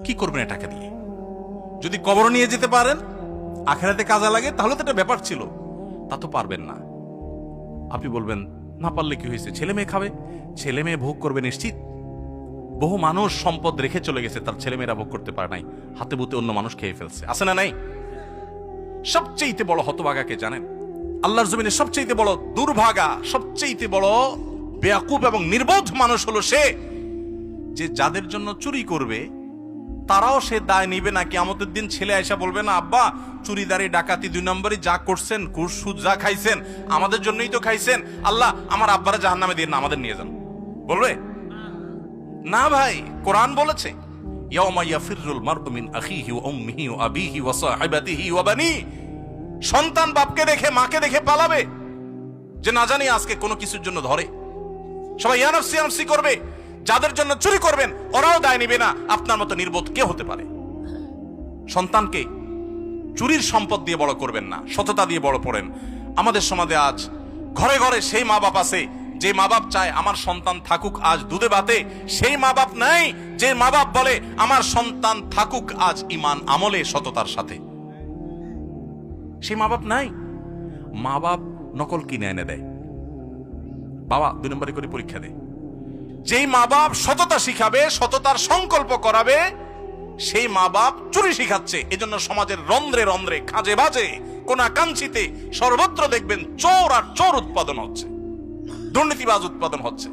কি করবেন টাকা দিয়ে? যদি কবর নিয়ে যেতে পারেন, আখেরাতে কাজে লাগে, তাহলে তো একটা ব্যাপার ছিল। তা তো পারবেন না। আপনি বলবেন না পারলে কি হয়েছে, ছেলে মেয়ে খাবে, ছেলে মেয়ে ভোগ করবে নিশ্চিত। বহু মানুষ সম্পদ রেখে চলে গেছে, তার ছেলে মেয়েরা ভোগ করতে পারে নাই, হাতে বুতে অন্য মানুষ খেয়ে ফেলছে, আছে না নাই? সবচেয়ে বড় হতভাগাকে জানেন? আল্লাহর জমিনে সবচেয়ে বড় দুর্ভাগা, সবচেয়ে বড় বেয়াকুব এবং নির্বোধ মানুষ হলো সে, যে যাদের জন্য চুরি করবে তারাও সে দায় নিবে না। কিয়ামতের দিন ছেলে আয়সা বলবে না, আব্বা চুরিদারি ডাকাতি 2 নম্বরই যা করছেন, ঘুষ সুদ যা খাইছেন, আমাদের জন্যই তো খাইছেন, আল্লাহ আমার আব্বারা জাহান্নামে দিয়ে না, আমাদের নিয়ে যান। বলবে না ভাই, কোরআন বলেছে ইয়াউমা ইয়াফিরুল মারউ মিন আখিহি ওয়া উম্মিহি ওয়া আবিহি ওয়া সাহিবাতিহি ওয়া বানি। সন্তান বাপকে দেখে মাকে দেখে পালাবে, যে না জানি আজকে কোনো কিছুর জন্য ধরে। সবাই ইয়া নাফসি ইয়া নাফসি করবে। যাদের জন্য চুরি করবেন ওরাও দায় নিবে না। আপনার মতো নির্বোধ কে হতে পারে? সন্তানকে চুরির সম্পদ দিয়ে বড় করবেন না, সততা দিয়ে বড় করেন। আমাদের সমাজে আজ ঘরে ঘরে সেই মা বাপ আছে যে মা বাপ চায় আমার সন্তান থাকুক আজ দুধে ভাতে, সেই মা বাপ নাই যে মা বাপ বলে আমার সন্তান থাকুক আজ ঈমান আমলে সততার সাথে। সেই মা বাপ নাই। মা বাপ নকল কিনে এনে দেয়, বাবা 2 নম্বরে করে পরীক্ষা দেয়। যেই মা বাপ সততা শিখাবে, সততার সংকল্প করাবে, সেই মা বাপ চুরি শিখাচ্ছে। এজন্য সমাজের রন্ধ্রে রন্ধ্রে, খাঁজে বাজে, কোনা কাঞ্চিতে সর্বত্র দেখবেন চোর আর চোর উৎপাদন হচ্ছে, দুর্নীতিবাজ উৎপাদন হচ্ছে।